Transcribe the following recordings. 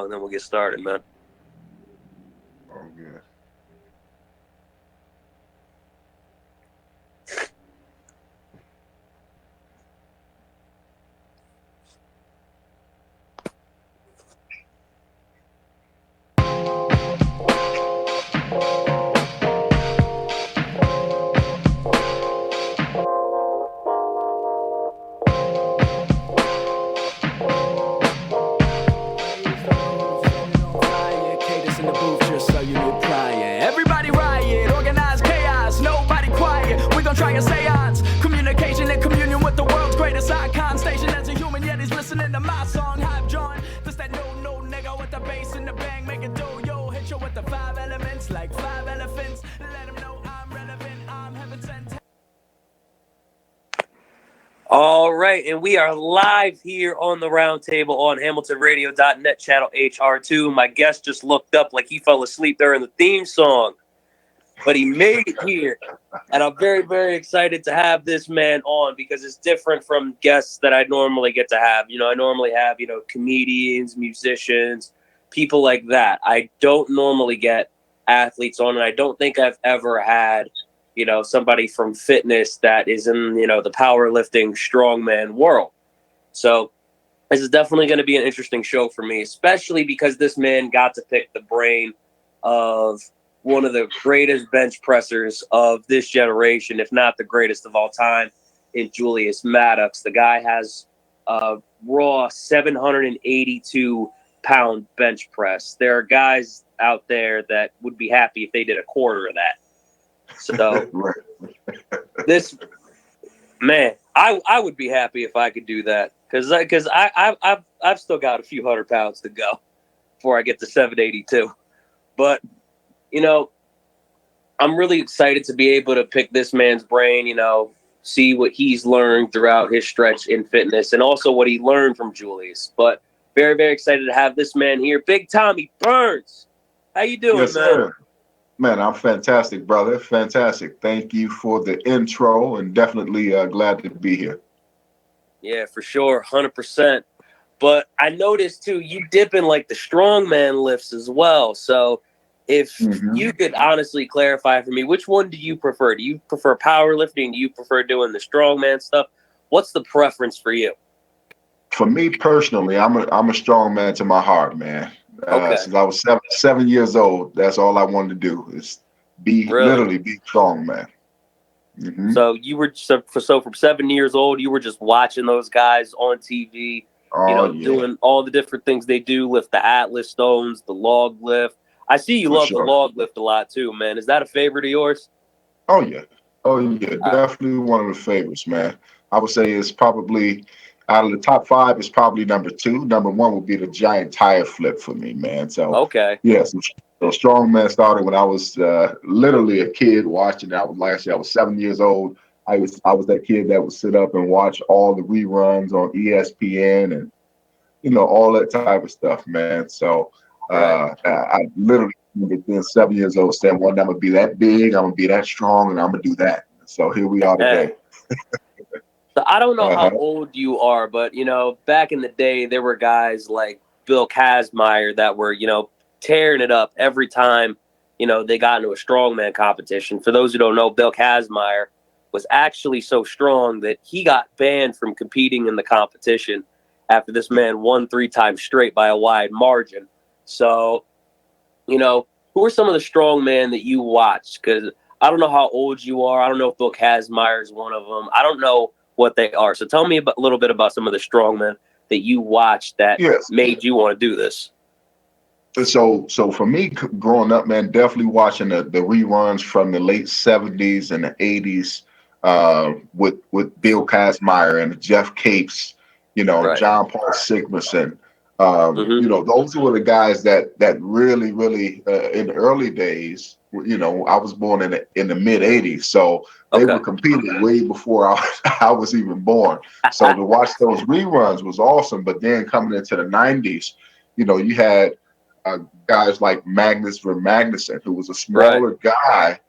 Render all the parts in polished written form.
song, and then we'll get started, man. Oh, good. Everybody riot, organized chaos, nobody quiet. We gon' try a seance. Communication and communion with the world's greatest icon. Station as a human, yet he's listening to my song. Hype John, this that no nigga with the bass and the bang. Make it do, yo, hit you with the 5 elements like 5 elephants. Let him know I'm relevant, I'm heaven sent. All right, and we are live here on the roundtable on HamiltonRadio.net, channel HR2. My guest just looked up like he fell asleep during the theme song, but he made it here. And I'm very, very excited to have this man on because it's different from guests that I normally get to have. You know, I normally have, comedians, musicians, people like that. I don't normally get athletes on, and I don't think I've ever had somebody from fitness that is in, the powerlifting strongman world. So this is definitely going to be an interesting show for me, especially because this man got to pick the brain of one of the greatest bench pressers of this generation, if not the greatest of all time, in Julius Maddox. The guy has a raw 782-pound bench press. There are guys out there that would be happy if they did a quarter of that. So this man, I would be happy if I could do that because I've still got a few 100 pounds to go before I get to 782. But I'm really excited to be able to pick this man's brain. See what he's learned throughout his stretch in fitness and also what he learned from Julius. But very, very excited to have this man here, Big Tommy Burns. How you doing, Yes, man? sir. Man, I'm fantastic, brother. Fantastic. Thank you for the intro and definitely glad to be here. Yeah, for sure. 100%. But I noticed too, you dip in like the strongman lifts as well. So if you could honestly clarify for me, which one do you prefer? Do you prefer powerlifting? Do you prefer doing the strongman stuff? What's the preference for you? For me personally, I'm a strong man to my heart, man. Okay. Since I was 7 years old, that's all I wanted to do is Really? be strong, man. Mm-hmm. So you were from 7 years old, you were just watching those guys on TV, Oh yeah, doing all the different things they do, lift the Atlas stones, the log lift. I see you for love the sure. log lift a lot too, man. Is that a favorite of yours? Oh yeah, oh yeah, Uh, definitely one of the favorites, man. I would say it's probably out of the top five, it's probably number two. Number one would be the giant tire flip for me, man. So okay. yes, so strong man started when I was literally a kid watching. I was like I said, I was 7 years old. I was that kid that would sit up and watch all the reruns on ESPN and all that type of stuff, man. So Right. I literally being 7 years old saying one day I'm gonna be that big, I'm gonna be that strong, and I'm gonna do that. So here we are today. So I don't know how Uh-huh. old you are, but back in the day, there were guys like Bill Kazmaier that were, tearing it up every time, they got into a strongman competition. For those who don't know, Bill Kazmaier was actually so strong that he got banned from competing in the competition after this man won 3 times straight by a wide margin. So, who are some of the strongmen that you watched? Because I don't know how old you are. I don't know if Bill Kazmaier is one of them. I don't know what they are. So tell me a little bit about some of the strongmen that you watched that Yes. made you want to do this. So for me, growing up, man, definitely watching the reruns from the late '70s and the '80s with Bill Kazmaier and Jeff Capes, Right. John Paul Sigmason. Mm-hmm. Those were the guys that really, really in the early days. I was born in the mid '80s, so they Okay. were competing way before I was even born. So to watch those reruns was awesome. But then coming into the '90s, you had uh, guys like Magnus Ver Magnuson, who was a Right. smaller guy,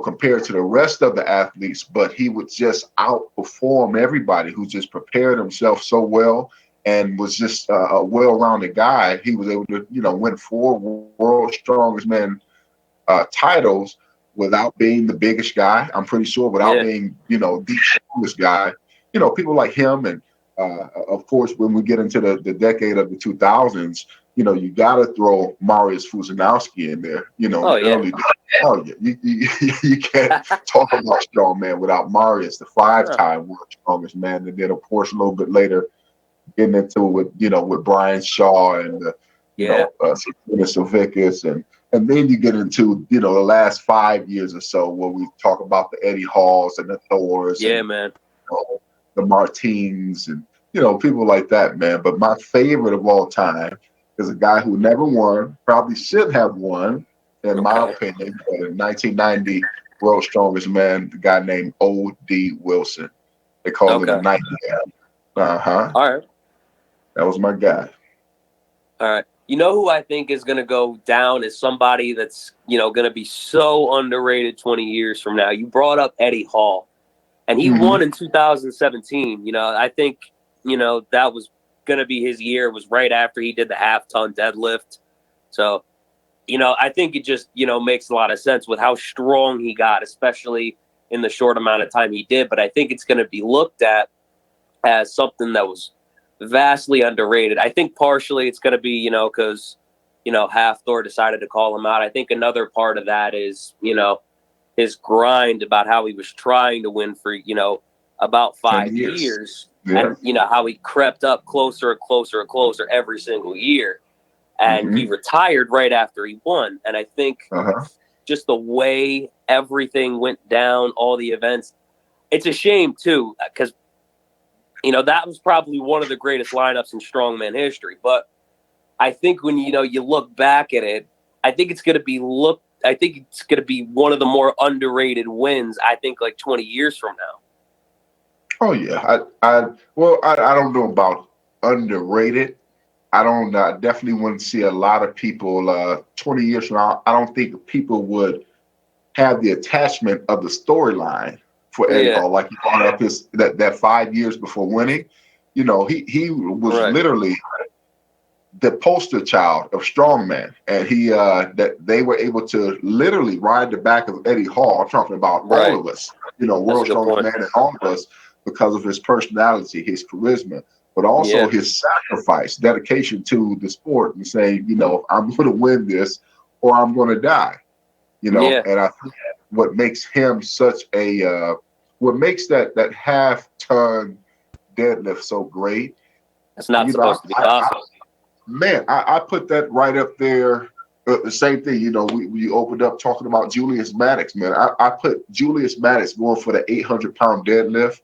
compared to the rest of the athletes, but he would just outperform everybody who just prepared himself so well. and was just a well-rounded guy. He was able to, win 4 World's Strongest Man titles without being the biggest guy. I'm pretty sure without being, the strongest guy. People like him, and of course, when we get into the decade of the 2000s, you got to throw Mariusz Fuzanowski in there. Early days. Oh yeah, you can't talk about strongman without Mariusz, the 5-time world strongest man, and then of course a little bit later getting into it with Brian Shaw and Savickas, and then you get into the last 5 years or so where we talk about the Eddie Halls and the Thors, man, the Martins, and people like that, man. But my favorite of all time is a guy who never won, probably should have won, in my opinion, but in 1990 World's Strongest Man, the guy named O.D. Wilson. They called him the Nightingale. All right. That was my guy. All right. You know who I think is going to go down as somebody that's, going to be so underrated 20 years from now? You brought up Eddie Hall, and he won in 2017. I think, that was going to be his year. It was right after he did the half-ton deadlift. So, I think it just, makes a lot of sense with how strong he got, especially in the short amount of time he did. But I think it's going to be looked at as something that was vastly underrated. I think partially it's going to be, because, Hafthor decided to call him out. I think another part of that is, his grind about how he was trying to win for, about 5 years. Yeah. And, how he crept up closer and closer and closer every single year. And he retired right after he won. And I think just the way everything went down, all the events, it's a shame, too, because that was probably one of the greatest lineups in strongman history. But I think when, you look back at it, I think it's going to be one of the more underrated wins, I think, like 20 years from now. Oh, yeah. I don't know about underrated. I definitely wouldn't see a lot of people 20 years from now. I don't think people would have the attachment of the storyline for Eddie Hall, like he brought up that 5 years before winning. He was literally the poster child of strongman, and that they were able to literally ride the back of Eddie Hall. I'm talking about all of us, World's Strongest Man, and all of us, because of his personality, his charisma, but also his sacrifice, dedication to the sport, and saying, I'm going to win this or I'm going to die. And I think what makes him what makes that half-ton deadlift so great. It's not supposed to be possible. I put that right up there. The same thing, we opened up talking about Julius Maddox, man. I put Julius Maddox going for the 800-pound deadlift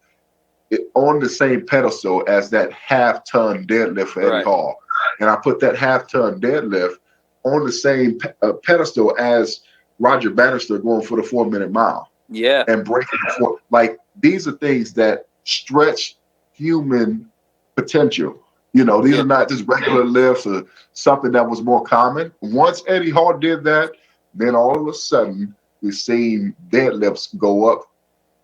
on the same pedestal as that half-ton deadlift for Eddie Hall. And I put that half-ton deadlift on the same pedestal as Roger Bannister going for the 4-minute mile. Yeah. And breaking the like, these are things that stretch human potential. These are not just regular lifts or something that was more common. Once Eddie Hall did that, then all of a sudden we've seen deadlifts go up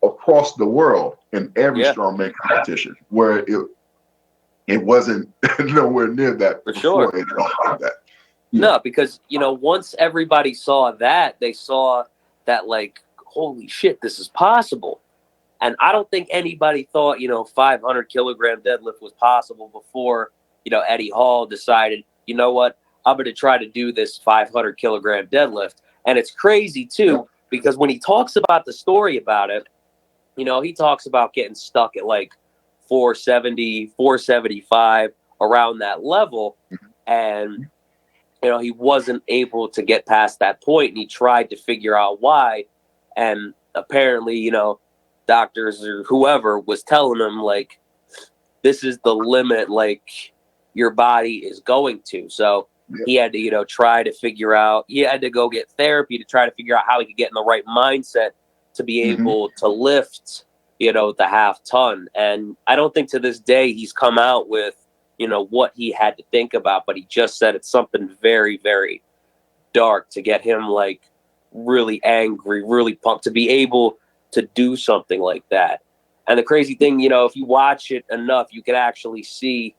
across the world in every strongman competition, where it wasn't nowhere near that for sure. That. No, because once everybody saw that, they saw that, like, holy shit, this is possible. And I don't think anybody thought 500 kilogram deadlift was possible before Eddie Hall decided, you know what, I'm going to try to do this 500 kilogram deadlift. And it's crazy too, because when he talks about the story about it, he talks about getting stuck at like 470, 475, around that level. And, he wasn't able to get past that point, and he tried to figure out why. And apparently, doctors or whoever was telling him, like, this is the limit, like, your body is going to. So he had to, try to figure out, he had to go get therapy to try to figure out how he could get in the right mindset to be able to lift, the half-ton. And I don't think to this day he's come out with, what he had to think about, but he just said it's something very, very dark to get him, like, really angry, really pumped to be able to do something like that. And the crazy thing, if you watch it enough, you can actually see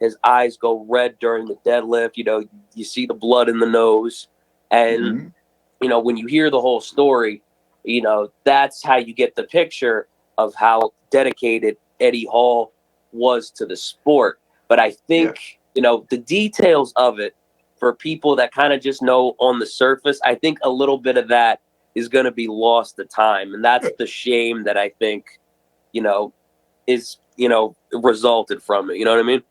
his eyes go red during the deadlift. You know, you see the blood in the nose. And, Mhm. you know, when you hear the whole story, you know, that's how you get the picture of how dedicated Eddie Hall was to the sport. But I think, you know, the details of it for people that kind of just know on the surface, I think a little bit of that is going to be lost to time. And that's the shame that I think, you know, is, you know, resulted from it. You know what I mean?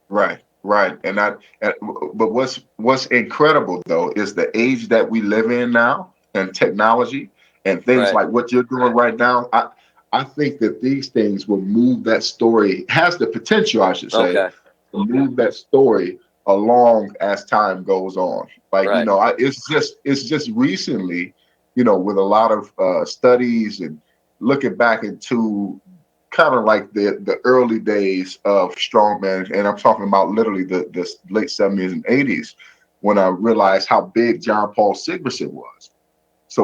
Right, right. But what's incredible though is the age that we live in now and technology and things Right. like what you're doing right now. I think that these things will move that story, has the potential, I should say, Okay. to move that story along as time goes on. Like, Right. it's just recently, with a lot of studies and looking back into kind of like the early days of strongman, and I'm talking about literally the late 70s and 80s, when I realized how big John Paul Sigmarsson was. So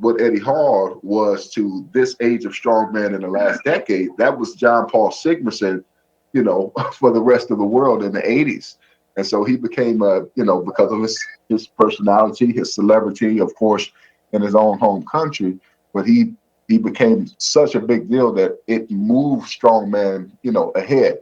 what Eddie Hall was to this age of strongman in the last decade, that was John Paul Sigmarsson, for the rest of the world in the 80s. And so he became, because of his personality, his celebrity, of course, in his own home country, but he became such a big deal that it moved strongman, ahead.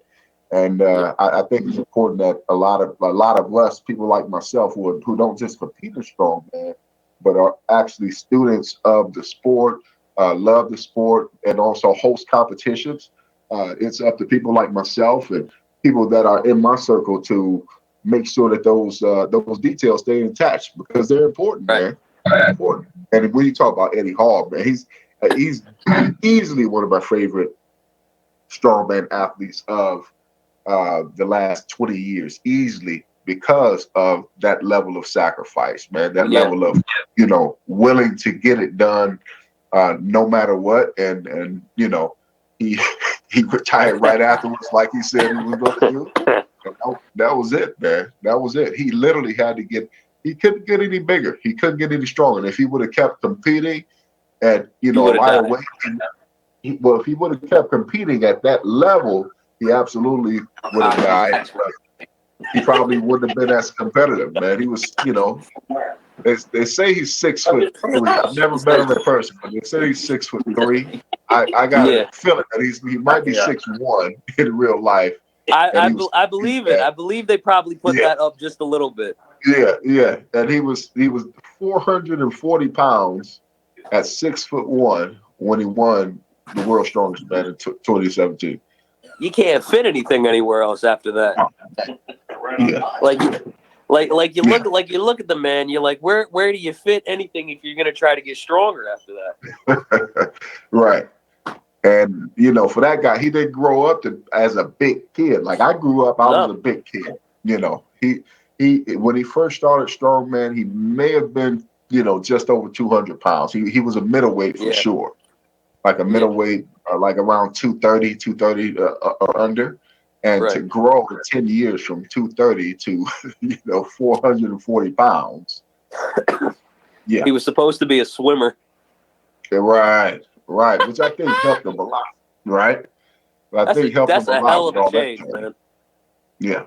And I think it's important that a lot of us, people like myself, who don't just compete in strongman, but are actually students of the sport, love the sport, and also host competitions. It's up to people like myself and people that are in my circle to make sure that those details stay intact because they're important, Right. man. They're important. And when you talk about Eddie Hall, man, he's easily one of my favorite strongman athletes of the last 20 years, easily, because of that level of sacrifice, man, that Yeah. level of, willing to get it done no matter what. And he he retired right afterwards, like he said he was going to do. And that was it, man. That was it. He literally had to he couldn't get any bigger. He couldn't get any stronger. And if he would have kept competing at, a would've lighter died. weight, if he would have kept competing at that level, he absolutely would have died. He probably wouldn't have been as competitive, man. He was, they say he's 6'3". I've never met him in person, but they say he's 6'3". I got a feeling that he might be 6'1" in real life. I believe it. I believe they probably put that up just a little bit. Yeah. And he was 440 pounds at 6'1" when he won the World's Strongest Man in 2017. You can't fit anything anywhere else after that. Yeah. Like you look at the man, you're like, where do you fit anything if you're gonna try to get stronger after that? Right. And for that guy, he didn't grow up as a big kid. Like I grew up, I was a big kid. He when he first started strongman, he may have been, just over 200 pounds. He was a middleweight for sure. Like a middleweight, like around 230 or under. And to grow in 10 years from 230 to 440 pounds. Yeah. He was supposed to be a swimmer. Right. Which I think helped him a lot. Right. I think helped him a lot. That's a hell of a change, man. Yeah.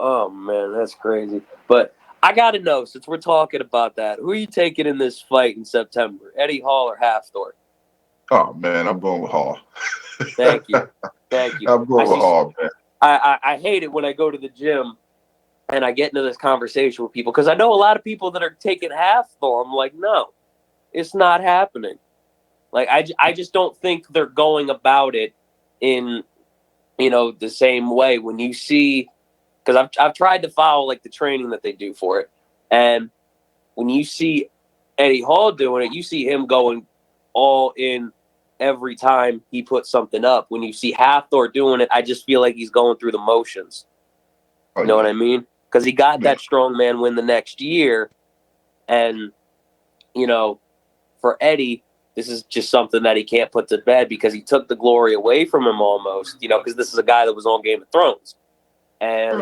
Oh man, that's crazy. But I gotta know, since we're talking about that, who are you taking in this fight in September? Eddie Hall or Hafthor? Oh man, I'm going with Hall. Thank you. I'm going with Hall, man. I hate it when I go to the gym and I get into this conversation with people because I know a lot of people that are taking Hafthor. I'm like, no, it's not happening. Like I just don't think they're going about it in the same way. When you see, because I've tried to follow like the training that they do for it, and when you see Eddie Hall doing it, you see him going all in every time he puts something up. When you see Hafthor doing it, I just feel like he's going through the motions. You know what I mean? Because he got that strongman win the next year, and for Eddie, this is just something that he can't put to bed because he took the glory away from him almost. Because this is a guy that was on Game of Thrones, and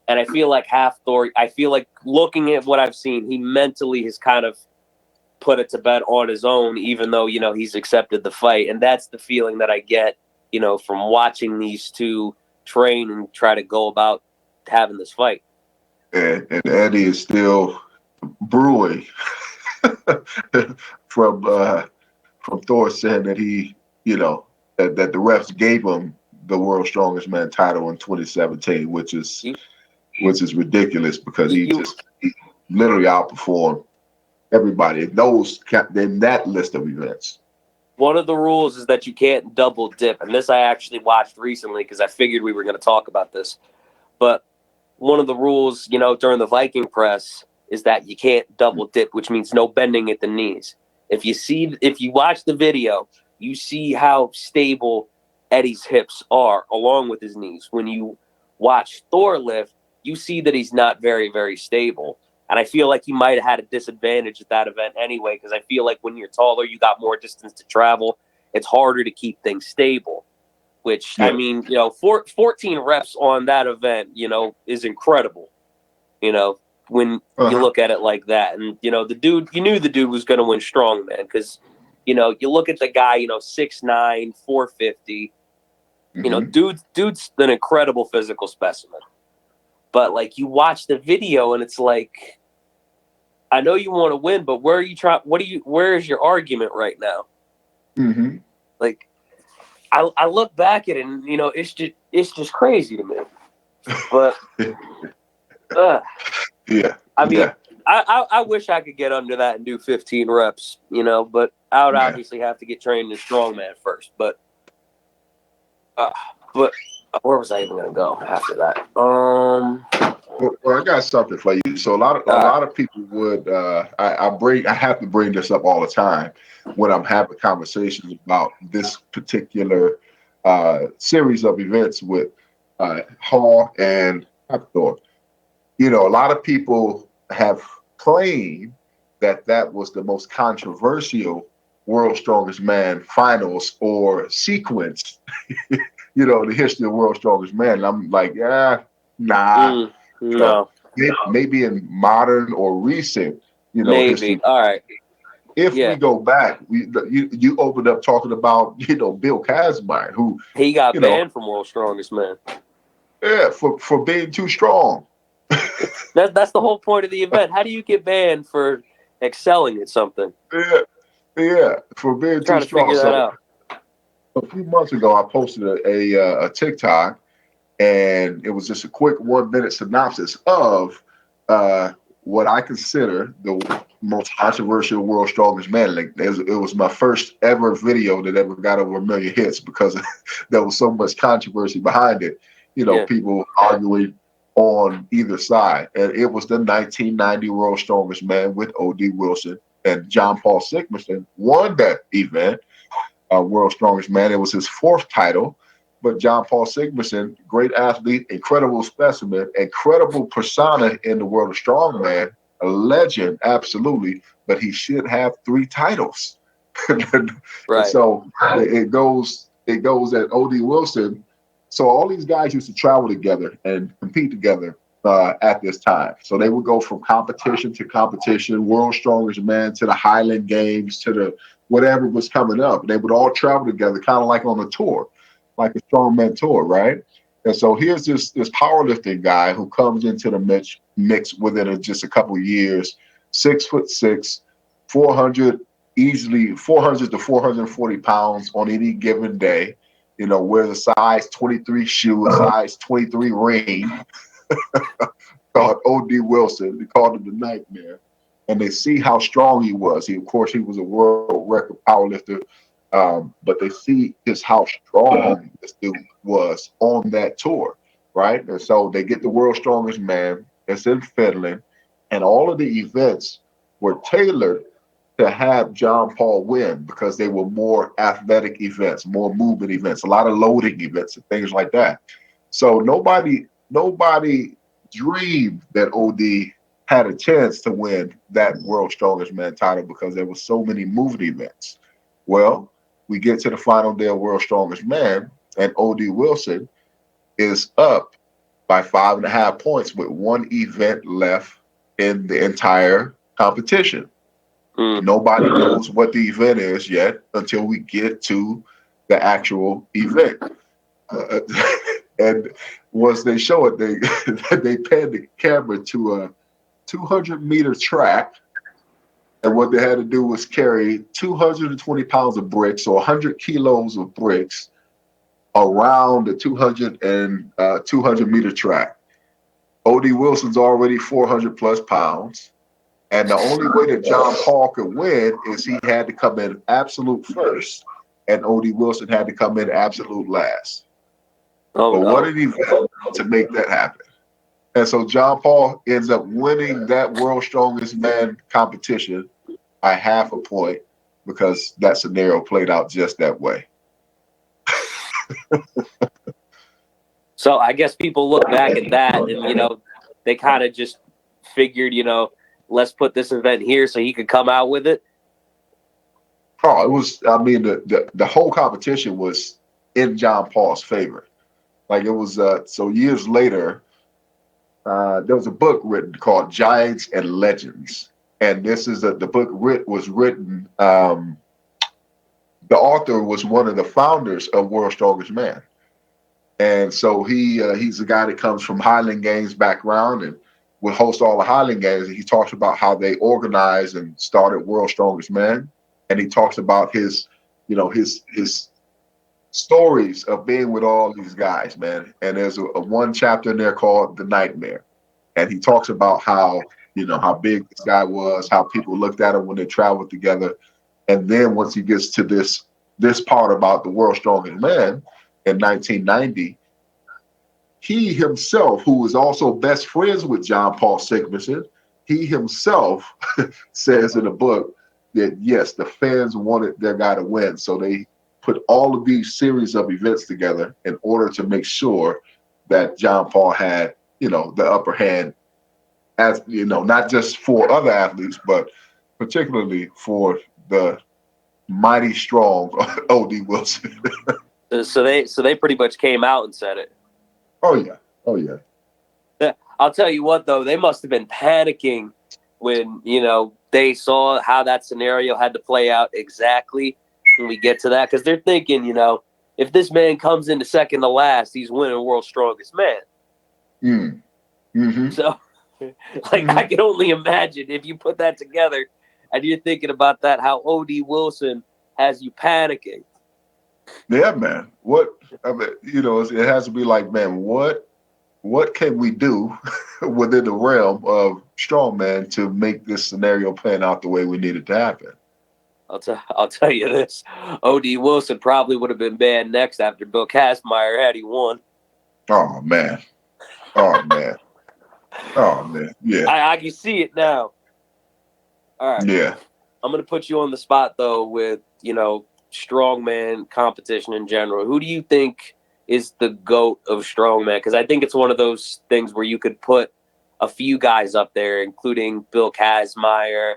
and I feel like Hafthor. I feel like looking at what I've seen, he mentally has kind of put it to bed on his own, even though he's accepted the fight, and that's the feeling that I get from watching these two train and try to go about having this fight. And Eddie is still brewing from Thor saying that he, that the refs gave him the World's Strongest Man title in 2017, which is ridiculous because he literally outperformed everybody in that list of events. One of the rules is that you can't double dip, and this I actually watched recently because I figured we were going to talk about this. But one of the rules, during the Viking press is that you can't double dip, which means no bending at the knees. If you watch the video, you see how stable Eddie's hips are along with his knees. When you watch Thor lift, you see that he's not very, very stable. And I feel like he might have had a disadvantage at that event anyway, because I feel like when you're taller, you got more distance to travel. It's harder to keep things stable, which, I mean, 14 reps on that event, is incredible, when you look at it like that. And, the dude, you knew the dude was going to win strongman because, you look at the guy, 6'9", 450, dude's an incredible physical specimen. But, like, you watch the video and it's like, I know you want to win, but where is your argument right now? Mm-hmm. Like, I look back at it and, it's just crazy to me. But, yeah. I mean, I wish I could get under that and do 15 reps, but I would obviously have to get trained in strongman first. But where was I even going to go after that? Well, I got something for you. So a lot of people would. I have to bring this up all the time when I'm having conversations about this particular series of events with Hall and Thor. A lot of people have claimed that was the most controversial World's Strongest Man finals or sequence, the history of World's Strongest Man. And I'm like, nah. No. Maybe in modern or recent, maybe. history. All right. If we go back, you opened up talking about, Bill Kazmaier, who he got banned from World's Strongest Man. Yeah, for being too strong. That's the whole point of the event. How do you get banned for excelling at something? Yeah, for being too strong. Figure that out. A few months ago, I posted a TikTok, and it was just a quick 1-minute synopsis of what I consider the most controversial World's Strongest Man. Like, it was my first ever video that ever got over 1 million hits because there was so much controversy behind it. People arguing on either side. And it was the 1990 World's Strongest Man with O.D. Wilson, and John Paul Sigmarsson won that event, World's Strongest Man. It was his 4th title. But John Paul Sigmarsson, great athlete, incredible specimen, incredible persona in the world of strongman, a legend, absolutely. But he should have 3 titles. Right. So it goes at O.D. Wilson. So all these guys used to travel together and compete together at this time. So they would go from competition to competition, World's Strongest Man to the Highland Games to the whatever was coming up. They would all travel together, kind of like on a tour, like a strongman tour, right? And so here's this powerlifting guy who comes into the mix within just a couple of years, 6'6", 400 to 440 pounds on any given day. Wears a size 23 shoe, a size 23 ring, called O.D. Wilson. They called him the Nightmare. And they see how strong he was. He was a world record powerlifter. But they see just how strong this dude was on that tour, right? And so they get the World's Strongest Man. It's in Finland. And all of the events were tailored to have John Paul win because they were more athletic events, more movement events, a lot of loading events and things like that. So nobody dreamed that OD had a chance to win that World's Strongest Man title because there were so many movement events. Well, we get to the final day of World's Strongest Man, and OD Wilson is up by 5.5 points with 1 event left in the entire competition. Nobody knows what the event is yet until we get to the actual event. And once they show it, they pan the camera to a 200-meter track. And what they had to do was carry 220 pounds of bricks, or 100 kilos of bricks, around the 200-meter track. O.D. Wilson's already 400 plus pounds. And the only way that John Paul could win is he had to come in absolute first, and O.D. Wilson had to come in absolute last. Oh, But no. what an event to make that happen. And so John Paul ends up winning that World's Strongest Man competition by half a point, because that scenario played out just that way. So I guess people look back at that and, they kind of just figured, let's put this event here so he could come out with it. Oh, it was, the whole competition was in John Paul's favor. Like, it was, so years later, there was a book written called Giants and Legends. And this is the book was written, the author was one of the founders of World's Strongest Man. And so he's a guy that comes from Highland Games background and would host all the Highland Games. And he talks about how they organized and started World's Strongest Man. And he talks about his stories of being with all these guys, man. And there's a one chapter in there called The Nightmare. And he talks about how big this guy was, how people looked at him when they traveled together. And then once he gets to this part about the World's Strongest Man in 1990, he himself, who was also best friends with John Paul Sigmason, he himself says in the book that, yes, the fans wanted their guy to win. So they put all of these series of events together in order to make sure that John Paul had, the upper hand, as not just for other athletes, but particularly for the mighty strong O.D. Wilson. So they pretty much came out and said it. Oh yeah. I'll tell you what, though, they must have been panicking when they saw how that scenario had to play out exactly when we get to that, because they're thinking, if this man comes into second to last, he's winning World's Strongest Man. Mm-hmm. So, I can only imagine if you put that together and you're thinking about that, how O.D. Wilson has you panicking. Yeah, man. It has to be like, man, what can we do within the realm of strongman to make this scenario pan out the way we need it to happen? I'll tell you this: O.D. Wilson probably would have been banned next after Bill Kazmaier had he won. Oh man. Yeah. I can see it now. All right. Yeah. I'm gonna put you on the spot though with strongman competition in general. Who do you think is the GOAT of strongman? Because I think it's one of those things where you could put a few guys up there, including Bill Kazmaier,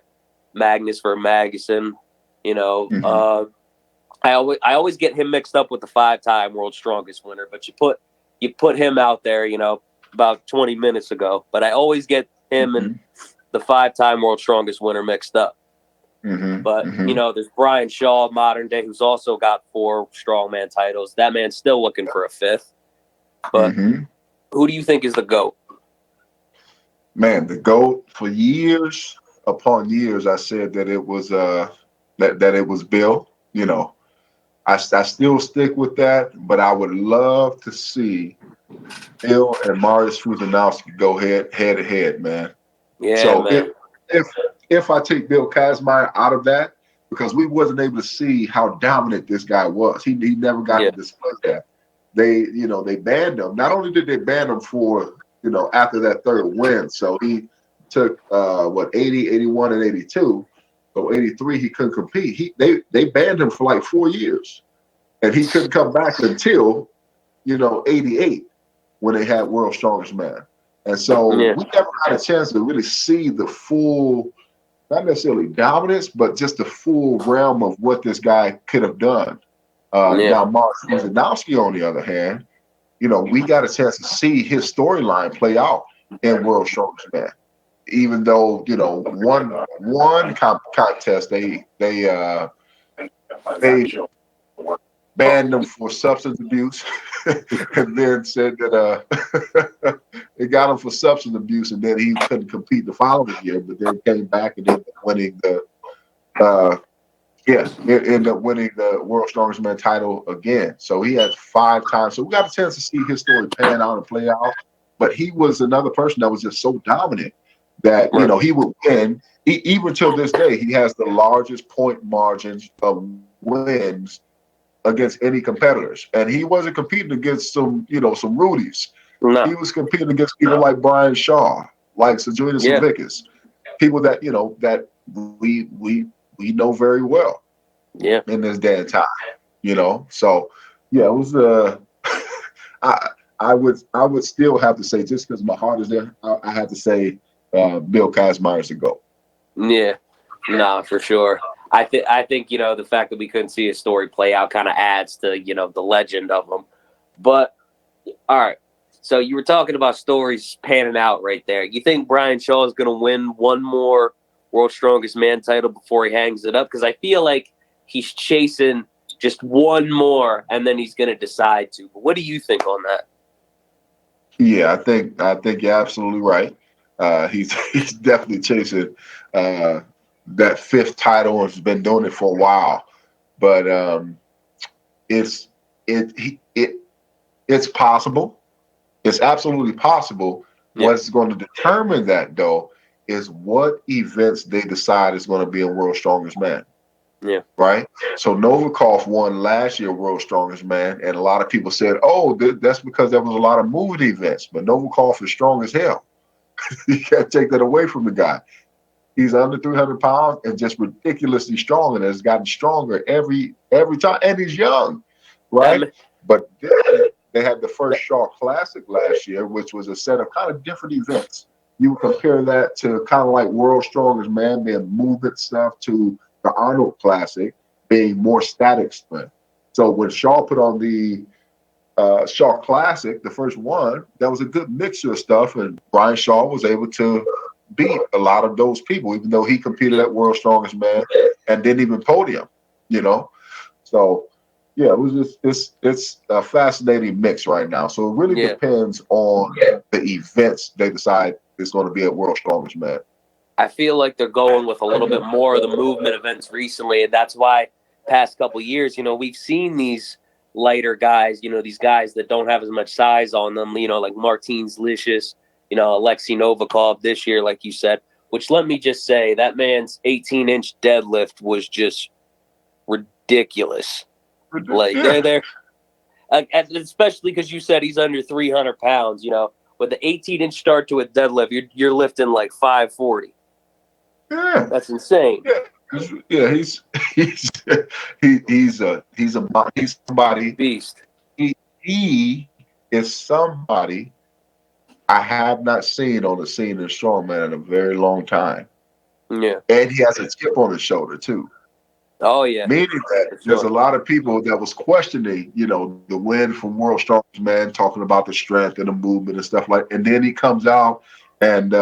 Magnus Vermageson. Mm-hmm. I always get him mixed up with the 5-time World's Strongest winner, but you put him out there, about 20 minutes ago. But I always get him and the 5-time World's Strongest winner mixed up. Mm-hmm. But, there's Brian Shaw, modern day, who's also got 4 strongman titles. That man's still looking for a 5th. But who do you think is the GOAT? Man, the GOAT, for years upon years, I said that it was that it was Bill. I still stick with that, but I would love to see Bill and Mariusz Pudzianowski go head to head, man. Yeah, so man. If I take Bill Kazmaier out of that, because we wasn't able to see how dominant this guy was, he never got to display that. They banned him. Not only did they ban him for after that third win, so he took 80, 81, and 82. So 83 he couldn't compete. They banned him for like 4 years, and he couldn't come back until 88 when they had World's Strongest Man. And so we never had a chance to really see the full, not necessarily dominance, but just the full realm of what this guy could have done. Now, Mariusz Pudzianowski, on the other hand, we got a chance to see his storyline play out in World's Strongest Man. Even though one contest they banned him for substance abuse, and then said that it got him for substance abuse, and then he couldn't compete the following year, but then came back and ended up winning the it ended up winning the World's Strongest Man title again. So he had 5 times. So we got a chance to see his story pan out and play out. But he was another person that was just so dominant that, you know, he would win. Even till this day, he has the largest point margins of wins against any competitors. And he wasn't competing against some Rudies. No. He was competing against people like Brian Shaw, like Sergio Savickas, people that, that we know very well in this day and time, So yeah, it was I would still have to say, just because my heart is there, I have to say Bill Kazmaier's a GOAT. Yeah, no, for sure. I think the fact that we couldn't see his story play out kind of adds to the legend of him. But all right, so you were talking about stories panning out right there. You think Brian Shaw is going to win one more World's Strongest Man title before he hangs it up? Because I feel like he's chasing just one more, and then he's going to decide to. But what do you think on that? Yeah, I think you're absolutely right. He's definitely chasing that 5th title and has been doing it for a while. But it's possible. It's absolutely possible. Yeah. What's going to determine that, though, is what events they decide is going to be in World's Strongest Man. Yeah. Right? So Novikov won last year World's Strongest Man, and a lot of people said, oh, that's because there was a lot of moving events. But Novikov is strong as hell. You can't take that away from the guy. He's under 300 pounds and just ridiculously strong, and has gotten stronger every time. And he's young, right? But they had the first Shaw Classic last year, which was a set of kind of different events. You would compare that to kind of like World's Strongest Man being movement stuff, to the Arnold Classic being more static strength. So when Shaw put on the Shaw Classic, the first one, that was a good mixture of stuff, and Brian Shaw was able to beat a lot of those people, even though he competed at World's Strongest Man and didn't even podium, So yeah, it was it's a fascinating mix right now. So it really depends on the events they decide is going to be at World's Strongest Man. I feel like they're going with a little bit more of the movement events recently, and that's why past couple years, we've seen these lighter guys, these guys that don't have as much size on them, like Martins Licious, Alexei Novikov this year, like you said, which let me just say that man's 18-inch deadlift was just ridiculous. Like they're especially because you said he's under 300 pounds, with the 18-inch start to a deadlift, you're lifting like 540. Yeah, that's insane. Yeah, he's somebody beast. He is somebody I have not seen on the scene in strongman in a very long time. Yeah, and he has a chip on his shoulder too. Oh yeah, meaning that there's a lot of people that was questioning, the win from World's Strongest Man, talking about the strength and the movement and stuff like. And then he comes out and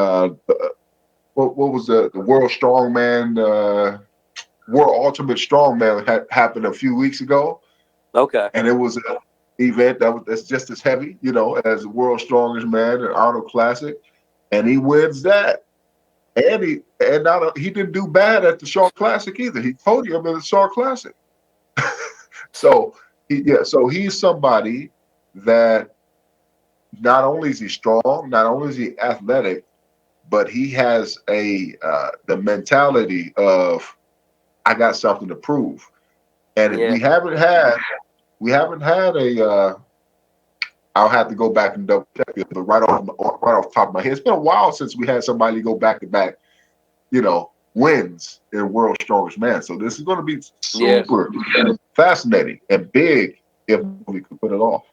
what was the World Strongman, World Ultimate Strongman happened a few weeks ago. Okay, and it was an event that's just as heavy, as the World Strongest Man and Arnold Classic, and he wins that. And he didn't do bad at the Shaw Classic either. He podiumed at the Shaw Classic. So he's somebody that not only is he strong, not only is he athletic, but he has the mentality of I got something to prove. And we haven't had a I'll have to go back and double check it, but right off the top of my head, it's been a while since we had somebody go back to back, wins in World's Strongest Man. So this is going to be super fascinating and big if we can put it off.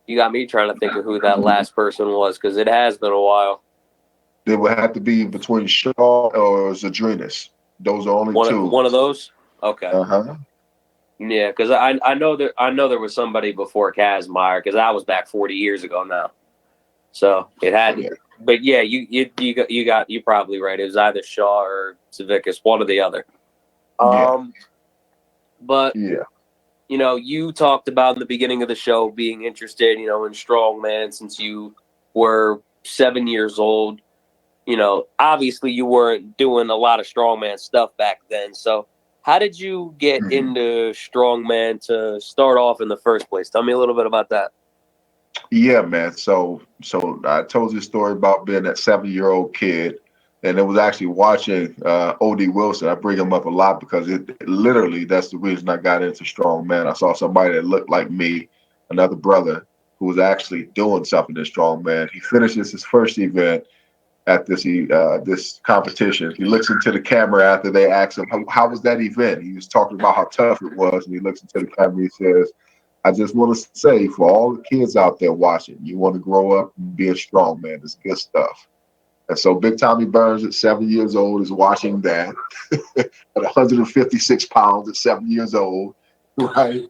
You got me trying to think of who that last person was, because it has been a while. It would have to be between Shaw or Zydrunas. Those are only two. One of those? Okay. Uh-huh. Yeah, because I know there was somebody before Kazmaier, because I was back 40 years ago now, so it had. Yeah. But yeah, you're probably right. It was either Shaw or Savickas, one or the other. But you talked about in the beginning of the show being interested, in strongman since you were 7 years old. Obviously you weren't doing a lot of strongman stuff back then. So how did you get into strongman to start off in the first place? Tell me a little bit about that. Yeah, man. So I told you a story about being that 7-year-old kid, and it was actually watching O.D. Wilson. I bring him up a lot because it literally, that's the reason I got into strongman. I saw somebody that looked like me, another brother, who was actually doing something in strongman. He finishes his first event at this competition. He looks into the camera after they ask him, how was that event? He was talking about how tough it was, and he looks into the camera and he says, I just want to say for all the kids out there watching, you want to grow up and be a strong man. It's good stuff. And so Big Tommy Burns at 7 years old is watching that at 156 pounds at 7 years old, right?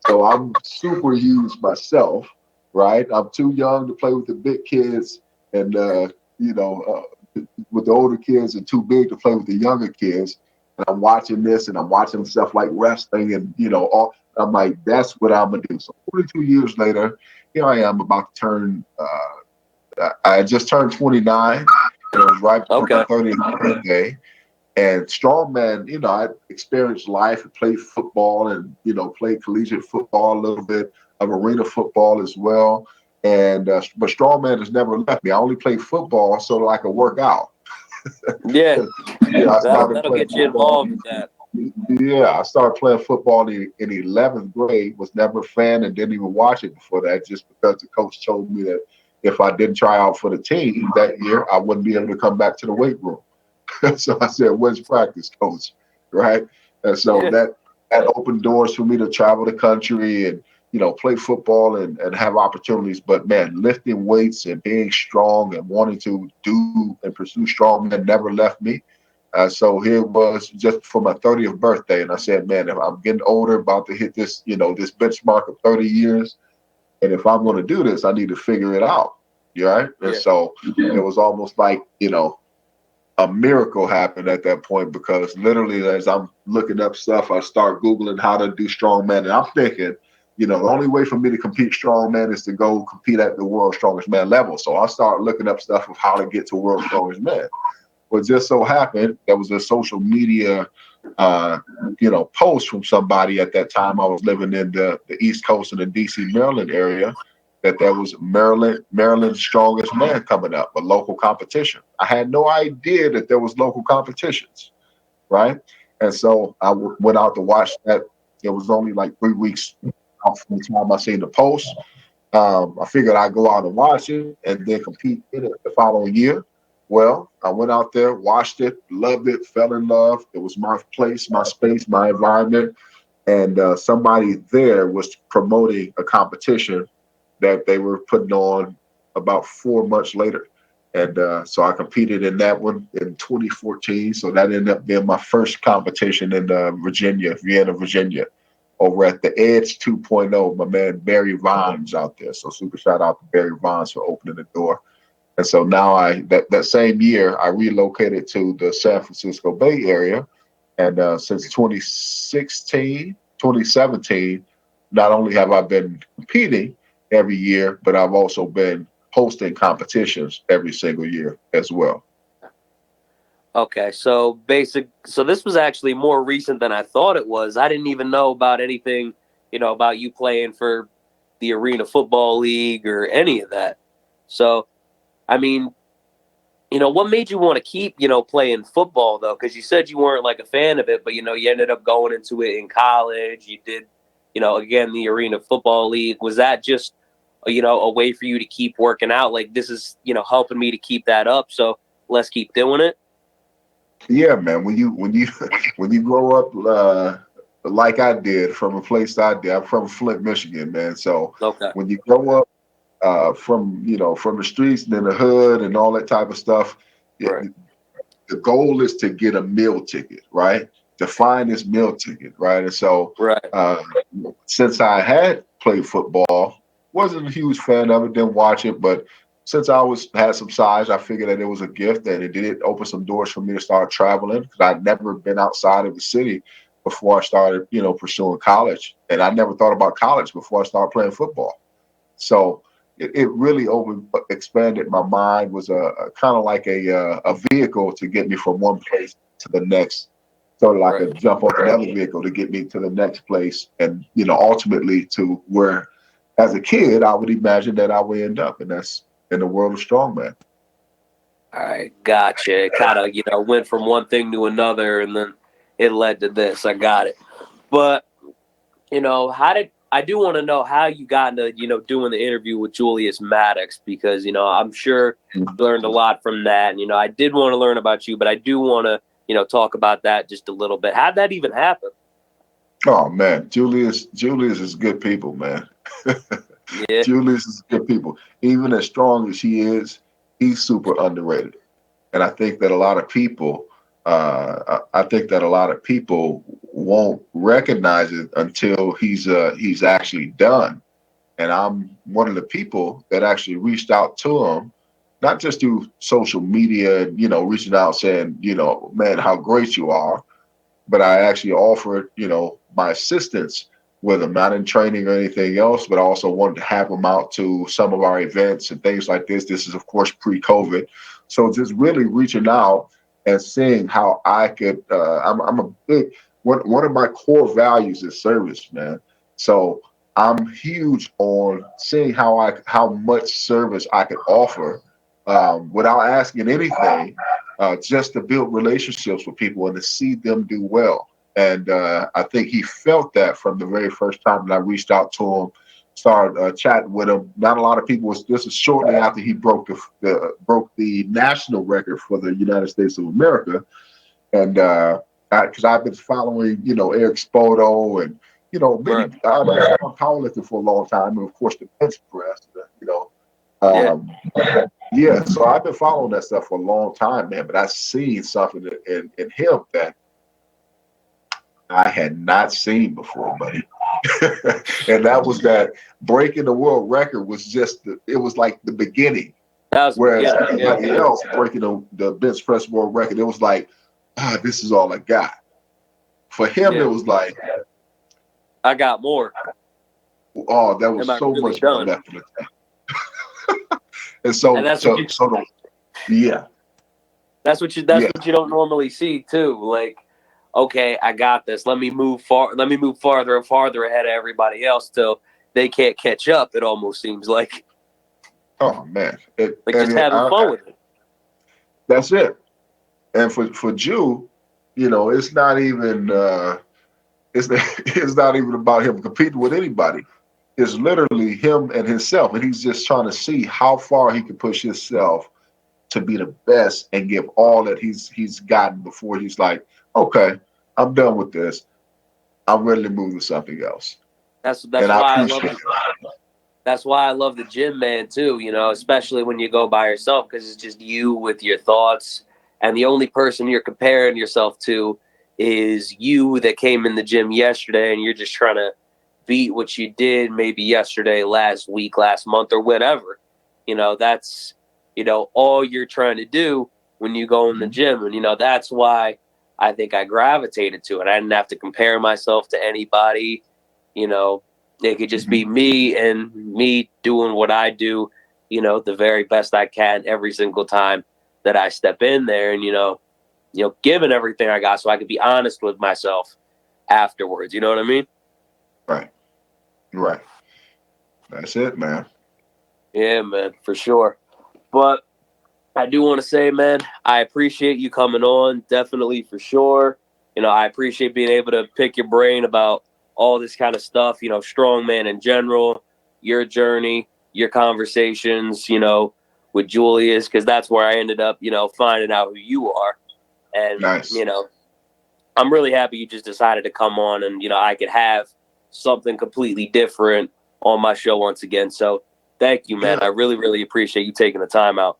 So I'm super huge myself, right? I'm too young to play with the big kids and, with the older kids and too big to play with the younger kids. And I'm watching this and I'm watching stuff like wrestling and, I'm like, that's what I'm going to do. So 42 years later, here I am about to turn, I just turned 29. And it was right before my 30th birthday. And strongman, I experienced life and played football and, played collegiate football, a little bit of arena football as well. And but strongman has never left me. I only played football so that I could work out. Yeah, that'll get you involved with that. Yeah, I started playing football in 11th grade, was never a fan and didn't even watch it before that, just because the coach told me that if I didn't try out for the team that year, I wouldn't be able to come back to the weight room. So I said, when's practice, coach? Right? And so that opened doors for me to travel the country and, play football and have opportunities. But, man, lifting weights and being strong and wanting to do and pursue strongman never left me. So here it was just for my 30th birthday. And I said, man, if I'm getting older, about to hit this, this benchmark of 30 years, and if I'm going to do this, I need to figure it out. Right? And so it was almost like, a miracle happened at that point, because literally as I'm looking up stuff, I start Googling how to do strongman. And I'm thinking, the only way for me to compete strongman is to go compete at the world's strongest man level. So I start looking up stuff of how to get to world's strongest man. But just so happened, there was a social media, post from somebody at that time. I was living in the East Coast in the D.C., Maryland area, that there was Maryland's strongest man coming up, a local competition. I had no idea that there was local competitions, right? And so I went out to watch that. It was only like 3 weeks from the time I seen the post. I figured I'd go out and watch it and then compete in it the following year. Well, I went out there, watched it, loved it, fell in love. It was my place, my space, my environment. And somebody there was promoting a competition that they were putting on about 4 months later. And so I competed in that one in 2014. So that ended up being my first competition in Vienna, Virginia, over at the Edge 2.0. My man Barry Vines out there. So super shout out to Barry Vines for opening the door. And so now that same year, I relocated to the San Francisco Bay Area. And since 2017, not only have I been competing every year, but I've also been hosting competitions every single year as well. Okay, so this was actually more recent than I thought it was. I didn't even know about anything, about you playing for the Arena Football League or any of that. So, I mean, what made you want to keep, playing football, though? Because you said you weren't like a fan of it, but, you ended up going into it in college. You did, again, the Arena Football League. Was that just, a way for you to keep working out? Like, this is, helping me to keep that up. So let's keep doing it. Yeah, man. When you grow up like I did from a place I did, I'm from Flint, Michigan, man. So when you grow up from the streets and in the hood and all that type of stuff, right, the goal is to get a meal ticket, right? To find this meal ticket, right? And so since I had played football, wasn't a huge fan of it, didn't watch it, but since I had some size, I figured that it was a gift, and it did open some doors for me to start traveling, because I'd never been outside of the city before I started, pursuing college. And I never thought about college before I started playing football. So it really expanded my mind, was a kind of like a vehicle to get me from one place to the next, sort of like a jump on another vehicle to get me to the next place. And, ultimately to where, as a kid, I would imagine that I would end up, and that's in the world of strongman. All right, gotcha. It kind of, went from one thing to another, and then it led to this. I got it. But, I do want to know how you got into, doing the interview with Julius Maddox, because, I'm sure you learned a lot from that. And, I did want to learn about you, but I do want to, talk about that just a little bit. How'd that even happen? Oh man, Julius is good people, man. Yeah. Julius is good people. Even as strong as he is, he's super underrated. And I think that a lot of people, won't recognize it until he's actually done. And I'm one of the people that actually reached out to him, not just through social media, reaching out saying, man, how great you are, but I actually offered, my assistance with him, not in training or anything else, but I also wanted to have him out to some of our events and things like this. This is, of course, pre-COVID. So just really reaching out and seeing how I could, I'm a big, one of my core values is service, man. So I'm huge on seeing how much service I could offer without asking anything, just to build relationships with people and to see them do well. And I think he felt that from the very first time that I reached out to him, started chatting with him. Not a lot of people this is shortly after he broke the national record for the United States of America. And because I've been following, Eric Spoto and, I've been powerlifting for a long time, and of course the bench press, yeah, so I've been following that stuff for a long time, man. But I seen something in him that I had not seen before, buddy. And that was that breaking the world record was it was like the beginning. Whereas everybody else breaking the bench press world record, it was like, this is all I got. For him, it was like, I got more. Oh, that was so much more left in the tank. And that's what you don't normally see too. Like, okay, I got this. Let me move farther and farther ahead of everybody else till they can't catch up. It almost seems like. Oh man, just having fun with it. That's it. And for Jew, it's not even it's not even about him competing with anybody. It's literally him and himself, and he's just trying to see how far he can push himself to be the best and give all that he's gotten before he's like, okay, I'm done with this. I'm ready to move to something else. That's why I love it. That's why I love the gym, man, too, especially when you go by yourself, because it's just you with your thoughts, and the only person you're comparing yourself to is you that came in the gym yesterday, and you're just trying to beat what you did maybe yesterday, last week, last month, or whatever. That's, all you're trying to do when you go in the gym. And, that's why I think I gravitated to it. I didn't have to compare myself to anybody. It could just be me and me doing what I do, the very best I can every single time that I step in there, and, giving everything I got so I could be honest with myself afterwards. You know what I mean? Right. That's it, man. Yeah, man, for sure. But I do want to say, man, I appreciate you coming on, definitely, for sure. I appreciate being able to pick your brain about all this kind of stuff, strongman in general, your journey, your conversations, with Julius, because that's where I ended up, finding out who you are. And, nice. I'm really happy you just decided to come on and, I could have something completely different on my show once again. So thank you, man. I really, really appreciate you taking the time out.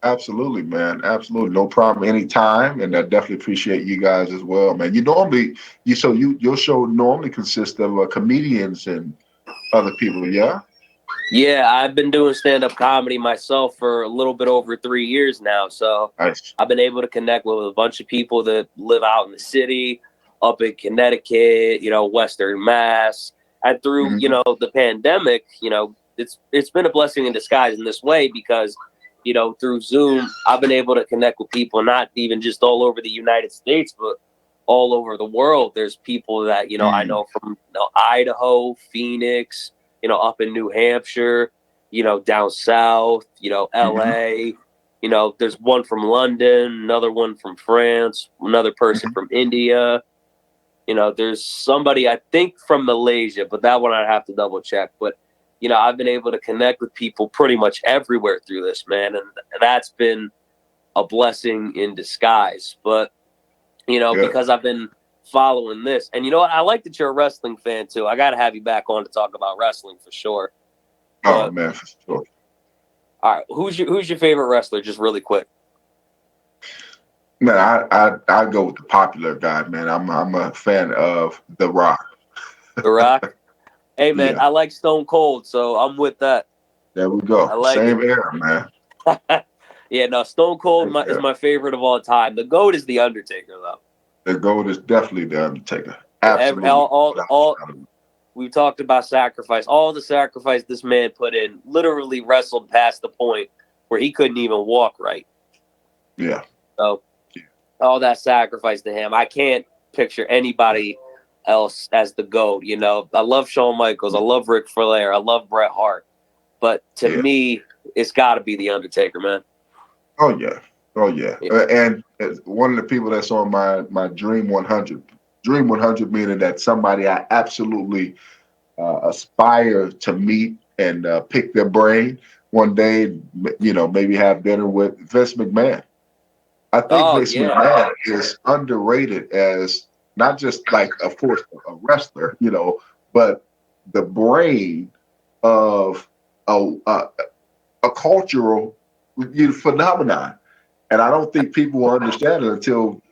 Absolutely, man. Absolutely. No problem anytime. And I definitely appreciate you guys as well, man. Your show normally consists of comedians and other people, yeah? Yeah, I've been doing stand-up comedy myself for a little bit over 3 years now. So nice. I've been able to connect with a bunch of people that live out in the city, up in Connecticut, Western Mass. And through, the pandemic, it's been a blessing in disguise in this way because, through Zoom, I've been able to connect with people, not even just all over the United States, but all over the world. There's people that, I know from Idaho, Phoenix, up in New Hampshire, down south, LA, there's one from London, another one from France, another person from India. There's somebody, I think, from Malaysia, but that one I'd have to double check. But, I've been able to connect with people pretty much everywhere through this, man. And that's been a blessing in disguise. But, because I've been following this. And you know what? I like that you're a wrestling fan, too. I got to have you back on to talk about wrestling for sure. Oh, man, for sure. All right. Who's your favorite wrestler, just really quick? Man, I go with the popular guy, man. I'm a fan of The Rock. The Rock? Hey, man, Yeah. I like Stone Cold, so I'm with that. There we go. I like Same era, man. Yeah, no, Stone Cold is my favorite of all time. The GOAT is The Undertaker, though. The GOAT is definitely The Undertaker. Absolutely. We've talked about sacrifice. All the sacrifice this man put in, literally wrestled past the point where he couldn't even walk right. Yeah. So, all that sacrifice to him, I can't picture anybody else as the GOAT. I love Shawn Michaels. I love Ric Flair. I love Bret Hart. But to me, it's got to be The Undertaker, man. Oh, yeah. And one of the people that's on my Dream 100. Dream 100 meaning that somebody I absolutely aspire to meet and pick their brain one day, maybe have dinner with Vince McMahon. I think Vince McMahon is underrated as not just like, of course, a wrestler, but the brain of a cultural phenomenon. And I don't think people will understand it until,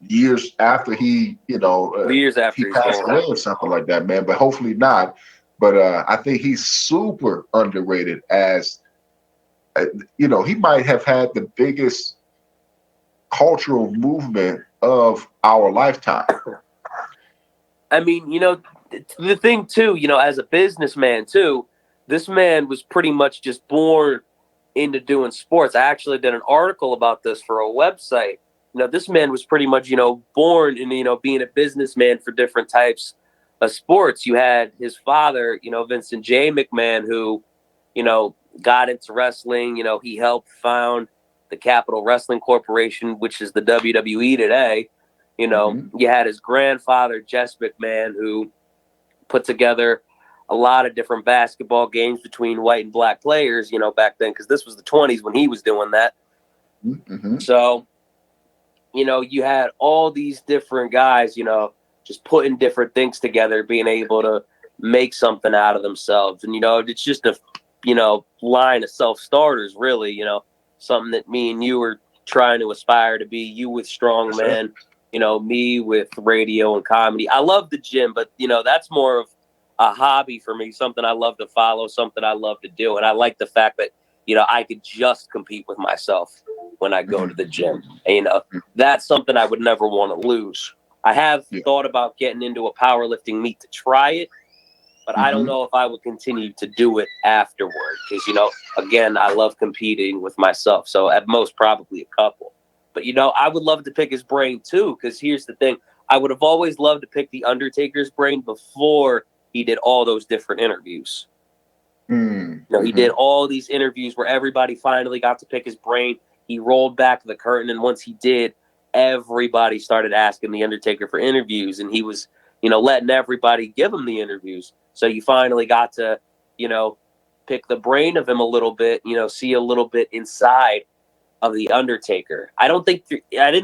years after he, years after he passed away or something like that, man. But hopefully not. But I think he's super underrated as, he might have had the biggest cultural movement of our lifetime. I mean, the thing too, as a businessman too, this man was pretty much just born into doing sports. I actually did an article about this for a website. This man was pretty much, born in, being a businessman for different types of sports. You had his father, Vincent J. McMahon, who, got into wrestling. He helped found the Capital Wrestling Corporation, which is the WWE today. You had his grandfather, Jess McMahon, who put together a lot of different basketball games between white and black players, back then, because this was the 20s when he was doing that. Mm-hmm. So, you had all these different guys, just putting different things together, being able to make something out of themselves. And, it's just a, line of self-starters, really, something that me and you were trying to aspire to be, you with strongman, me with radio and comedy. I love the gym, but, that's more of a hobby for me, something I love to follow, something I love to do. And I like the fact that, I could just compete with myself when I go to the gym. And, that's something I would never want to lose. I have thought about getting into a powerlifting meet to try it, but I don't know if I would continue to do it afterward. Because, again, I love competing with myself. So at most, probably a couple. But, I would love to pick his brain too, because here's the thing. I would have always loved to pick The Undertaker's brain before he did all those different interviews. He did all these interviews where everybody finally got to pick his brain. He rolled back the curtain, and once he did, everybody started asking The Undertaker for interviews, and he was, letting everybody give him the interviews. So you finally got to, pick the brain of him a little bit, see a little bit inside of The Undertaker. I didn't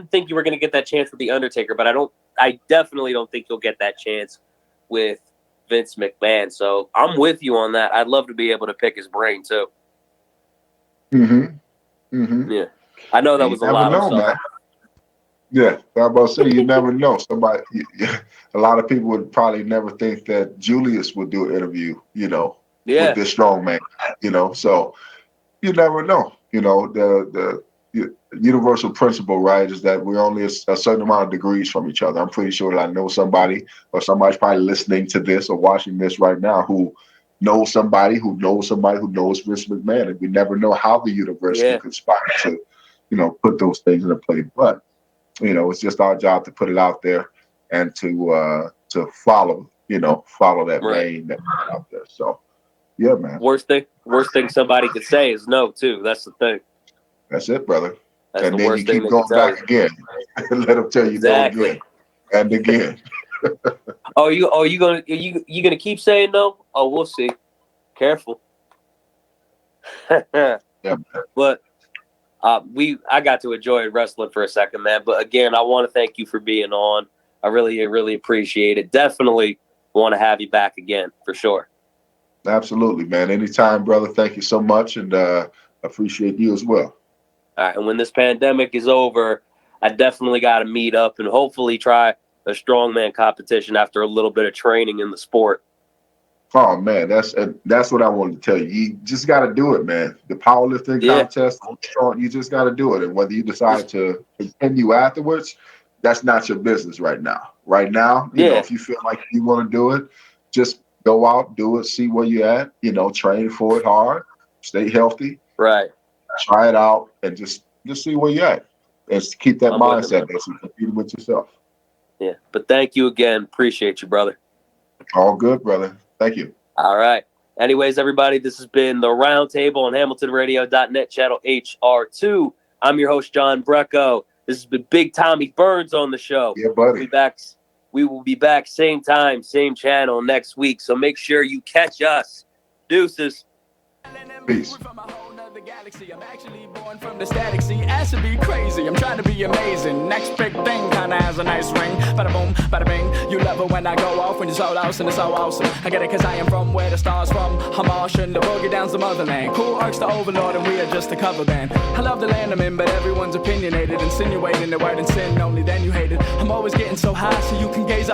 think you were going to get that chance with The Undertaker, but I definitely don't think you'll get that chance with Vince McMahon. So I'm with you on that. I'd love to be able to pick his brain too. Yeah. I know that was a lot. I'm sorry. Man. Yeah, I was about to say, you never know. A lot of people would probably never think that Julius would do an interview, with this strong man, so you never know. The universal principle, right, is that we're only a certain amount of degrees from each other. I'm pretty sure that I know somebody, or somebody's probably listening to this or watching this right now, who knows somebody who knows somebody who knows Vince McMahon, and we never know how the universe can conspire to, put those things into play. But it's just our job to put it out there and to follow that vein that's out there. So, yeah, man. Worst thing somebody could say is no, too. That's the thing. That's it, brother. That's and the then worst you thing keep going back again. Let them tell you go again and again. You gonna keep saying no? Oh, we'll see. Careful. Yeah, man. But I got to enjoy wrestling for a second, man. But again, I want to thank you for being on. I really, really appreciate it. Definitely want to have you back again for sure. Absolutely, man. Anytime, brother. Thank you so much, and appreciate you as well. All right, and when this pandemic is over, I definitely got to meet up and hopefully try a strongman competition after a little bit of training in the sport. Oh man, that's what I wanted to tell you. You just got to do it, man. The powerlifting contest, you just got to do it. And whether you decide to continue afterwards, that's not your business right now. Right now, you know, if you feel like you want to do it, just go out, do it, see where you're at. Train for it hard, stay healthy. Right. Try it out and just see where you're at. And keep that mindset that you're competing with yourself. Yeah. But thank you again. Appreciate you, brother. All good, brother. Thank you. All right. Anyways, everybody, this has been the Roundtable on HamiltonRadio.net, channel HR2. I'm your host, John Brecco. This has been Big Tommy Burns on the show. Yeah, buddy. We will be back same time, same channel next week. So make sure you catch us. Deuces. Peace. Galaxy. I'm actually born from the static. See, ass to be crazy. I'm trying to be amazing. Next big thing kinda has a nice ring. Bada boom, bada bing. You love it when I go off when you're so loud and it's so awesome. I get it cause I am from where the stars from. I'm Martian, the boogie down's the motherland. Cool arcs the overlord and we are just a cover band. I love the land I'm in, but everyone's opinionated, insinuating the word and sin. Only then you hate it. I'm always getting so high so you can gaze up.